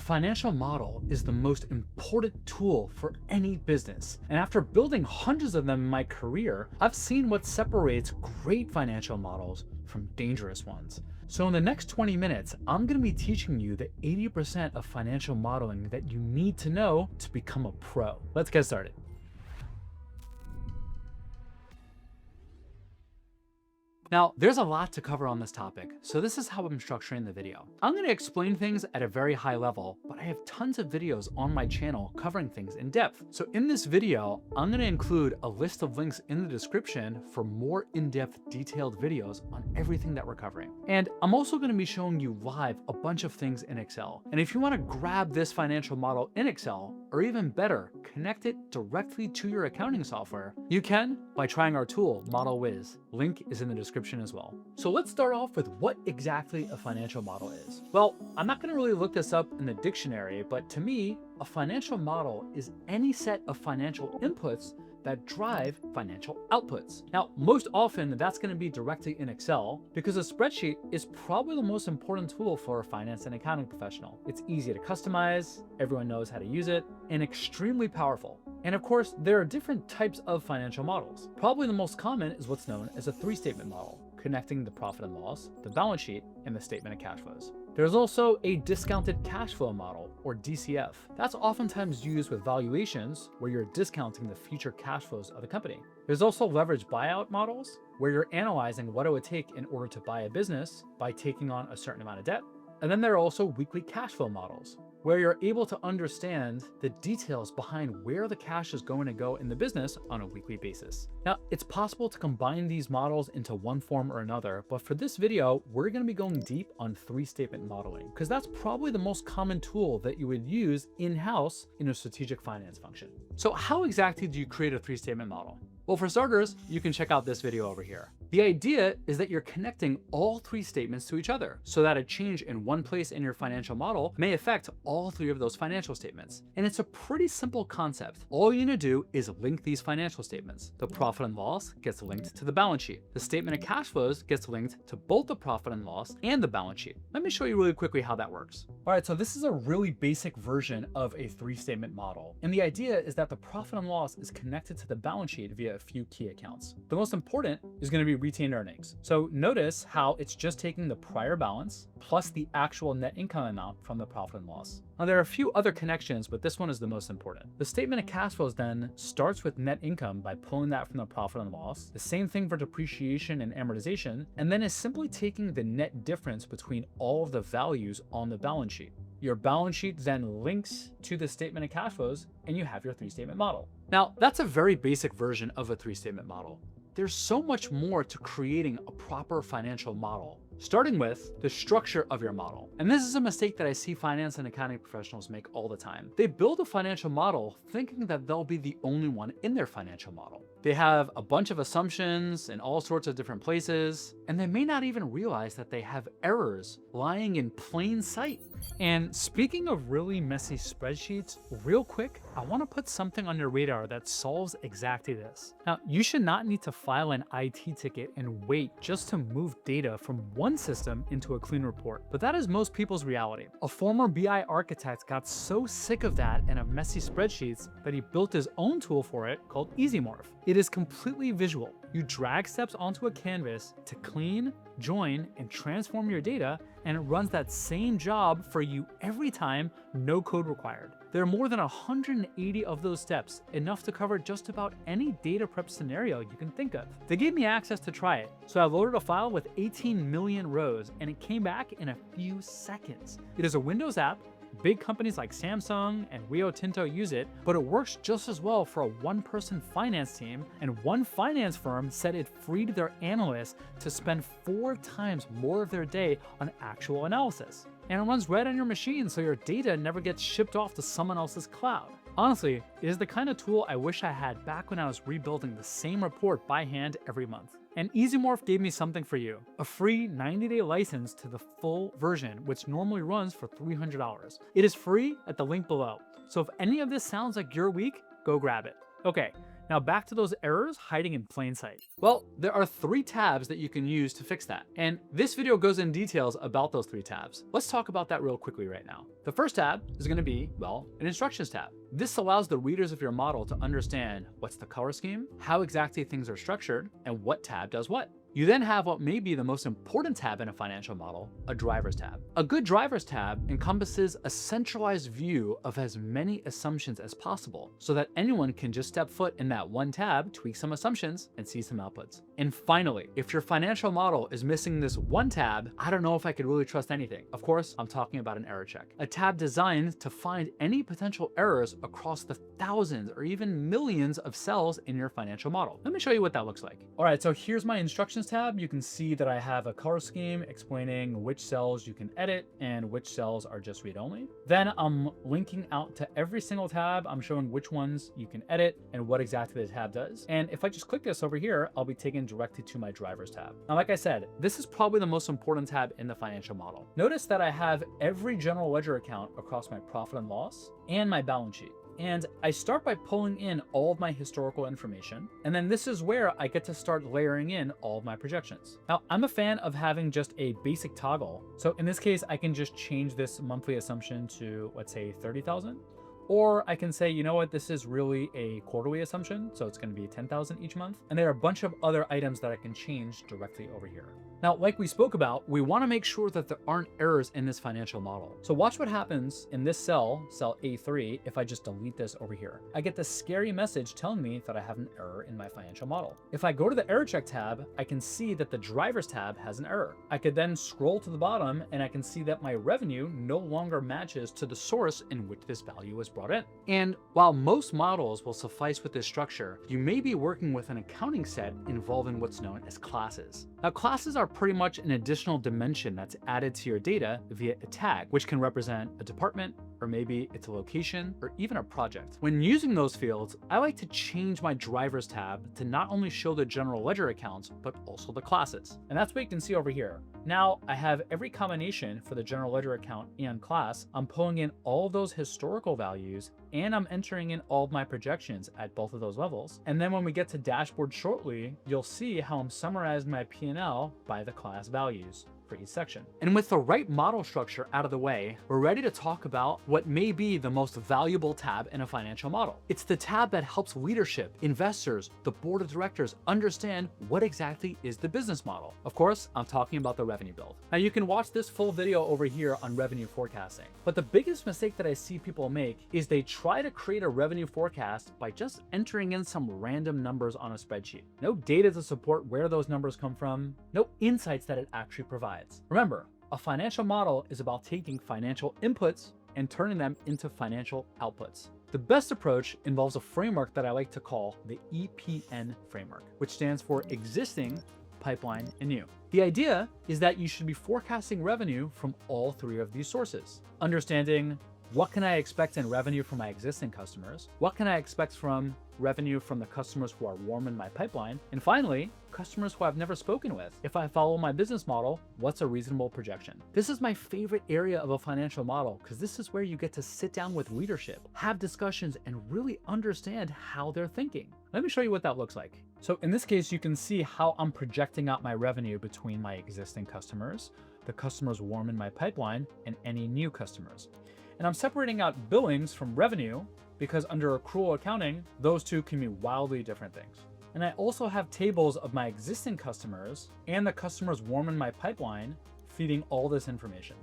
financial model is the most important tool for any business. And after building hundreds of them in my career, I've seen what separates great financial models from dangerous ones. So in the next 20 minutes, I'm going to be teaching you the 80% of financial modeling that you need to know to become a pro. Let's get started. Now, there's a lot to cover on this topic, so this is how I'm structuring the video. I'm going to explain things at a very high level, but I have tons of videos on my channel covering things in depth. So in this video, I'm going to include a list of links in the description for more in-depth detailed videos on everything that we're covering. And I'm also going to be showing you live a bunch of things in Excel. And if you want to grab this financial model in Excel, or even better, connect it directly to your accounting software, you can by trying our tool, Model Wiz. Link is in the description as well. So let's start off with what exactly a financial model is. Well, I'm not going to really look this up in the dictionary, but to me, a financial model is any set of financial inputs that drive financial outputs. Now, most often that's going to be directly in Excel because a spreadsheet is probably the most important tool for a finance and accounting professional. It's easy to customize, everyone knows how to use it, and extremely powerful. And of course, there are different types of financial models. Probably the most common is what's known as a three-statement model, connecting the profit and loss, the balance sheet, and the statement of cash flows. There's also a discounted cash flow model, or DCF. That's oftentimes used with valuations where you're discounting the future cash flows of the company. There's also leverage buyout models, where you're analyzing what it would take in order to buy a business by taking on a certain amount of debt. And then there are also weekly cash flow models, where you're able to understand the details behind where the cash is going to go in the business on a weekly basis. Now, it's possible to combine these models into one form or another, but for this video, we're going to be going deep on three-statement modeling, because that's probably the most common tool that you would use in-house in a strategic finance function. So how exactly do you create a three-statement model? Well, for starters, you can check out this video over here. The idea is that you're connecting all three statements to each other so that a change in one place in your financial model may affect all three of those financial statements. And it's a pretty simple concept. All you need to do is link these financial statements. The profit and loss gets linked to the balance sheet. The statement of cash flows gets linked to both the profit and loss and the balance sheet. Let me show you really quickly how that works. All right, so this is a really basic version of a three-statement model. And the idea is that the profit and loss is connected to the balance sheet via a few key accounts. The most important is going to be retained earnings. So notice how it's just taking the prior balance plus the actual net income amount from the profit and loss. Now there are a few other connections, but this one is the most important. The statement of cash flows then starts with net income by pulling that from the profit and loss. The same thing for depreciation and amortization, and then is simply taking the net difference between all of the values on the balance sheet. Your balance sheet then links to the statement of cash flows, and you have your three-statement model. Now, that's a very basic version of a three-statement model. There's so much more to creating a proper financial model, starting with the structure of your model. And this is a mistake that I see finance and accounting professionals make all the time. They build a financial model thinking that they'll be the only one in their financial model. They have a bunch of assumptions in all sorts of different places, and they may not even realize that they have errors lying in plain sight. And speaking of really messy spreadsheets, real quick, I want to put something on your radar that solves exactly this. Now, you should not need to file an IT ticket and wait just to move data from one system into a clean report, but that is most people's reality. A former BI architect got so sick of that and of messy spreadsheets that he built his own tool for it called EasyMorph. It is completely visual. You drag steps onto a canvas to clean, join, and transform your data, and it runs that same job for you every time, no code required. There are more than 180 of those steps, enough to cover just about any data prep scenario you can think of. They gave me access to try it, so I loaded a file with 18 million rows, and it came back in a few seconds. It is a Windows app. Big companies like Samsung and Rio Tinto use it, but it works just as well for a one-person finance team, and one finance firm said it freed their analysts to spend 4 times more of their day on actual analysis. And it runs right on your machine, so your data never gets shipped off to someone else's cloud. Honestly, it is the kind of tool I wish I had back when I was rebuilding the same report by hand every month. And EasyMorph gave me something for you, a free 90-day license to the full version, which normally runs for $300. It is free at the link below. So if any of this sounds like your week, go grab it. Okay, Now back to those errors hiding in plain sight. Well, there are 3 tabs that you can use to fix that. And this video goes in details about those 3 tabs. Let's talk about that real quickly right now. The first tab is going to be, well, an instructions tab. This allows the readers of your model to understand what's the color scheme, how exactly things are structured, and what tab does what. You then have what may be the most important tab in a financial model, a drivers tab. A good drivers tab encompasses a centralized view of as many assumptions as possible so that anyone can just step foot in that one tab, tweak some assumptions, and see some outputs. And finally, if your financial model is missing this one tab, I don't know if I could really trust anything. Of course, I'm talking about an error check, a tab designed to find any potential errors across the thousands or even millions of cells in your financial model. Let me show you what that looks like. All right, so here's my instructions tab. You can see that I have a color scheme explaining which cells you can edit and which cells are just read-only. Then I'm linking out to every single tab. I'm showing which ones you can edit and what exactly the tab does. And if I just click this over here, I'll be taken directly to my drivers tab. Now, like I said, this is probably the most important tab in the financial model. Notice that I have every general ledger account across my profit and loss and my balance sheet. And I start by pulling in all of my historical information. And then this is where I get to start layering in all of my projections. Now, I'm a fan of having just a basic toggle. So in this case, I can just change this monthly assumption to, let's say, 30,000. Or I can say, you know what, this is really a quarterly assumption, so it's going to be 10,000 each month. And there are a bunch of other items that I can change directly over here. Now, like we spoke about, we want to make sure that there aren't errors in this financial model. So watch what happens in this cell A3, if I just delete this over here. I get this scary message telling me that I have an error in my financial model. If I go to the error check tab, I can see that the drivers tab has an error. I could then scroll to the bottom and I can see that my revenue no longer matches to the source in which this value was brought in. And while most models will suffice with this structure, you may be working with an accounting set involving what's known as classes. Now, classes are pretty much an additional dimension that's added to your data via a tag, which can represent a department, or maybe it's a location, or even a project. When using those fields, I like to change my drivers tab to not only show the general ledger accounts, but also the classes. And that's what you can see over here. Now I have every combination for the general ledger account and class. I'm pulling in all of those historical values and I'm entering in all of my projections at both of those levels. And then when we get to dashboard shortly, you'll see how I'm summarizing my P&L by the class values for each section. And with the right model structure out of the way, we're ready to talk about what may be the most valuable tab in a financial model. It's the tab that helps leadership, investors, the board of directors understand what exactly is the business model. Of course, I'm talking about the revenue build. Now you can watch this full video over here on revenue forecasting. But the biggest mistake that I see people make is they try to create a revenue forecast by just entering in some random numbers on a spreadsheet. No data to support where those numbers come from, no insights that it actually provides. Remember, a financial model is about taking financial inputs and turning them into financial outputs. The best approach involves a framework that I like to call the EPN framework, which stands for existing, pipeline, and new. The idea is that you should be forecasting revenue from all 3 of these sources, understanding what can I expect in revenue from my existing customers, what can I expect from revenue from the customers who are warm in my pipeline, and finally, customers who I've never spoken with. If I follow my business model, what's a reasonable projection? This is my favorite area of a financial model because this is where you get to sit down with leadership, have discussions, and really understand how they're thinking. Let me show you what that looks like. So in this case, you can see how I'm projecting out my revenue between my existing customers, the customers warm in my pipeline, and any new customers. And I'm separating out billings from revenue because under accrual accounting, those two can be wildly different things. And I also have tables of my existing customers and the customers warm in my pipeline feeding all this information.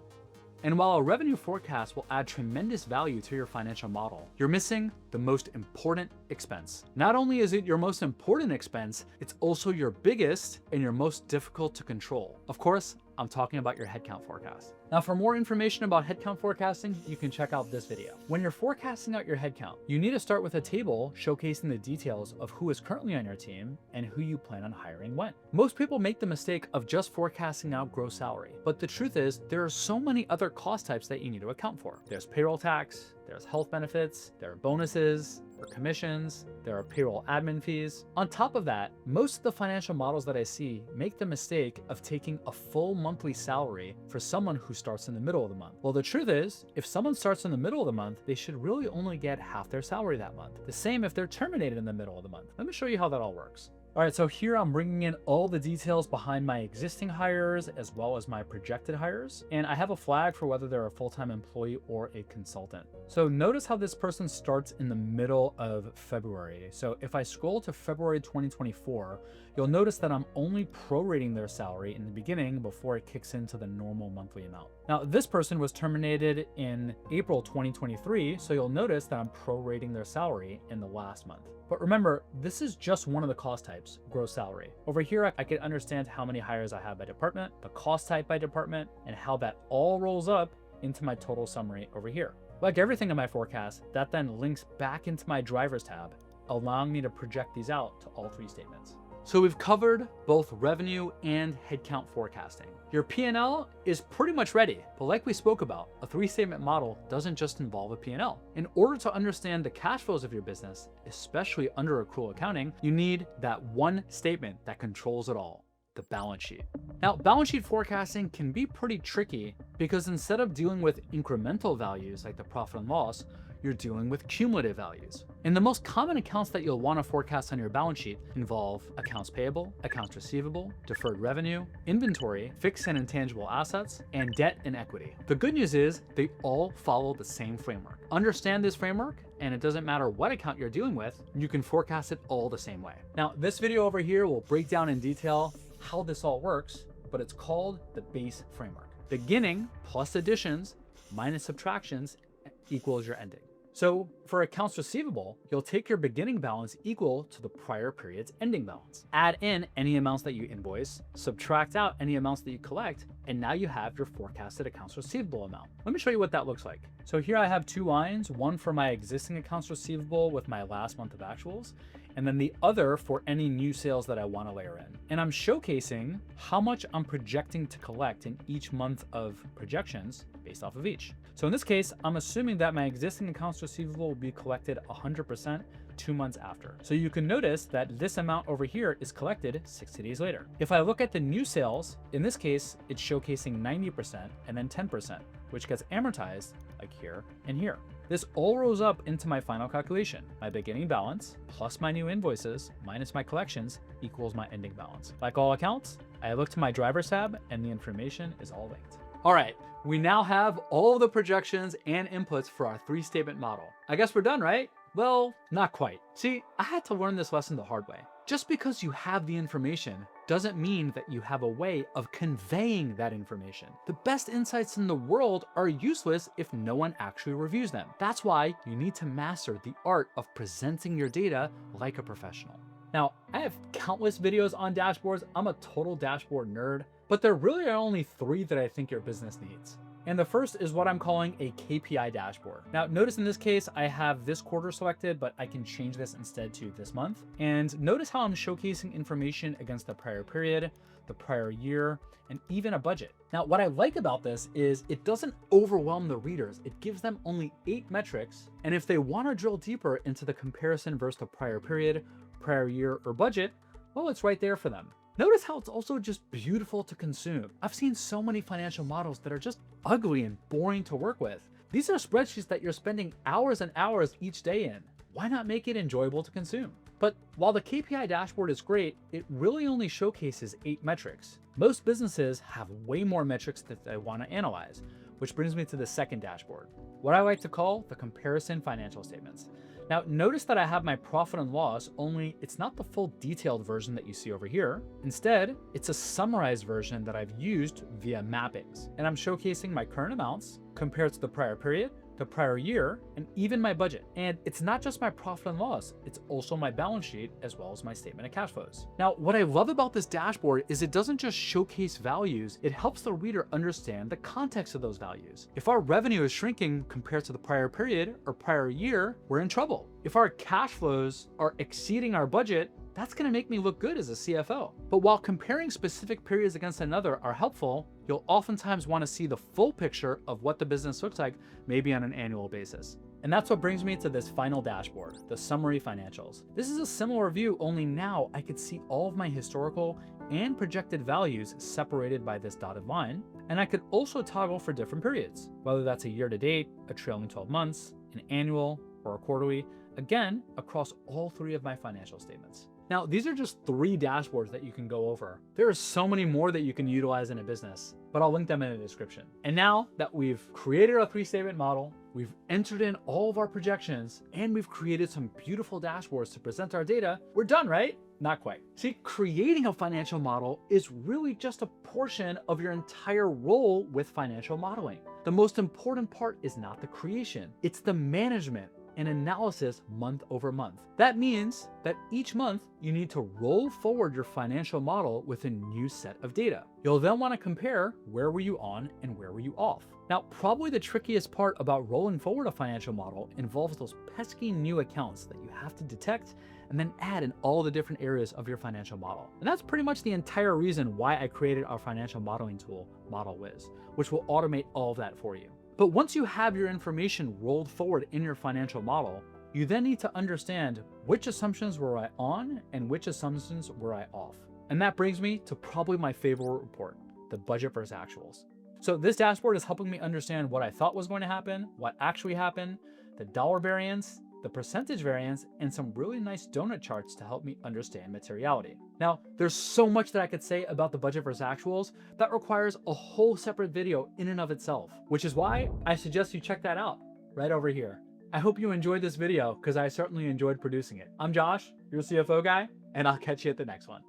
And while a revenue forecast will add tremendous value to your financial model, you're missing the most important expense. Not only is it your most important expense, it's also your biggest and your most difficult to control. Of course, I'm talking about your headcount forecast. Now, for more information about headcount forecasting, you can check out this video. When you're forecasting out your headcount, you need to start with a table showcasing the details of who is currently on your team and who you plan on hiring when. Most people make the mistake of just forecasting out gross salary, but the truth is there are so many other cost types that you need to account for. There's payroll tax, there's health benefits, there are bonuses, or commissions, there are payroll admin fees. On top of that, most of the financial models that I see make the mistake of taking a full monthly salary for someone who starts in the middle of the month. Well, the truth is, if someone starts in the middle of the month, they should really only get half their salary that month. The same if they're terminated in the middle of the month. Let me show you how that all works. All right, so here I'm bringing in all the details behind my existing hires as well as my projected hires. And I have a flag for whether they're a full-time employee or a consultant. So notice how this person starts in the middle of February. So if I scroll to February 2024, you'll notice that I'm only prorating their salary in the beginning before it kicks into the normal monthly amount. Now, this person was terminated in April 2023, so you'll notice that I'm prorating their salary in the last month. But remember, this is just one of the cost types, gross salary. Over here, I can understand how many hires I have by department, the cost type by department, and how that all rolls up into my total summary over here. Like everything in my forecast, that then links back into my drivers tab, allowing me to project these out to all three statements. So we've covered both revenue and headcount forecasting. Your P&L is pretty much ready, but like we spoke about, a three-statement model doesn't just involve a P&L. In order to understand the cash flows of your business, especially under accrual accounting, you need that one statement that controls it all, the balance sheet. Now, balance sheet forecasting can be pretty tricky because instead of dealing with incremental values like the profit and loss, you're dealing with cumulative values. And the most common accounts that you'll want to forecast on your balance sheet involve accounts payable, accounts receivable, deferred revenue, inventory, fixed and intangible assets, and debt and equity. The good news is they all follow the same framework. Understand this framework, and it doesn't matter what account you're dealing with, you can forecast it all the same way. Now, this video over here will break down in detail how this all works, but it's called the base framework. Beginning plus additions minus subtractions equals your ending. So for accounts receivable, you'll take your beginning balance equal to the prior period's ending balance. Add in any amounts that you invoice, subtract out any amounts that you collect, and now you have your forecasted accounts receivable amount. Let me show you what that looks like. So here I have two lines, one for my existing accounts receivable with my last month of actuals, and then the other for any new sales that I want to layer in. And I'm showcasing how much I'm projecting to collect in each month of projections based off of each. So in this case, I'm assuming that my existing accounts receivable will be collected 100% 2 months after. So you can notice that this amount over here is collected 60 days later. If I look at the new sales, in this case, it's showcasing 90% and then 10%, which gets amortized like here and here. This all rolls up into my final calculation. My beginning balance plus my new invoices minus my collections equals my ending balance. Like all accounts, I look to my drivers tab and the information is all linked. All right, we now have all the projections and inputs for our three-statement model. I guess we're done, right? Well, not quite. See, I had to learn this lesson the hard way. Just because you have the information doesn't mean that you have a way of conveying that information. The best insights in the world are useless if no one actually reviews them. That's why you need to master the art of presenting your data like a professional. Now, I have countless videos on dashboards. I'm a total dashboard nerd, but there really are only 3 that I think your business needs. And the first is what I'm calling a KPI dashboard. Now, notice in this case, I have this quarter selected, but I can change this instead to this month. And notice how I'm showcasing information against the prior period, the prior year, and even a budget. Now, what I like about this is it doesn't overwhelm the readers. It gives them only 8 metrics. And if they want to drill deeper into the comparison versus the prior period, prior year, or budget, well, it's right there for them. Notice how it's also just beautiful to consume. I've seen so many financial models that are just ugly and boring to work with. These are spreadsheets that you're spending hours and hours each day in. Why not make it enjoyable to consume? But while the KPI dashboard is great, it really only showcases 8 metrics. Most businesses have way more metrics that they want to analyze, which brings me to the second dashboard, what I like to call the comparison financial statements. Now, notice that I have my profit and loss, only it's not the full detailed version that you see over here. Instead, it's a summarized version that I've used via mappings. And I'm showcasing my current amounts compared to the prior period, the prior year, and even my budget. And it's not just my profit and loss, it's also my balance sheet as well as my statement of cash flows. Now, what I love about this dashboard is it doesn't just showcase values, it helps the reader understand the context of those values. If our revenue is shrinking compared to the prior period or prior year, we're in trouble. If our cash flows are exceeding our budget, that's gonna make me look good as a CFO. But while comparing specific periods against another are helpful, you'll oftentimes wanna see the full picture of what the business looks like, maybe on an annual basis. And that's what brings me to this final dashboard, the summary financials. This is a similar view, only now I could see all of my historical and projected values separated by this dotted line. And I could also toggle for different periods, whether that's a year to date, a trailing 12 months, an annual, or a quarterly, again, across all 3 of my financial statements. Now, these are just 3 dashboards that you can go over. There are so many more that you can utilize in a business, but I'll link them in the description. And now that we've created our 3-statement model, we've entered in all of our projections, and we've created some beautiful dashboards to present our data, we're done, right? Not quite. See, creating a financial model is really just a portion of your entire role with financial modeling. The most important part is not the creation, it's the management and analysis month over month. That means that each month you need to roll forward your financial model with a new set of data. You'll then want to compare where were you on and where were you off. Now, probably the trickiest part about rolling forward a financial model involves those pesky new accounts that you have to detect and then add in all the different areas of your financial model. And that's pretty much the entire reason why I created our financial modeling tool, Model Wiz, which will automate all of that for you. But once you have your information rolled forward in your financial model, you then need to understand which assumptions were I on and which assumptions were I off. And that brings me to probably my favorite report, the budget versus actuals. So this dashboard is helping me understand what I thought was going to happen, what actually happened, the dollar variance, the percentage variance, and some really nice donut charts to help me understand materiality. Now, there's so much that I could say about the budget versus actuals that requires a whole separate video in and of itself, which is why I suggest you check that out right over here. I hope you enjoyed this video because I certainly enjoyed producing it. I'm Josh, your CFO guy, and I'll catch you at the next one.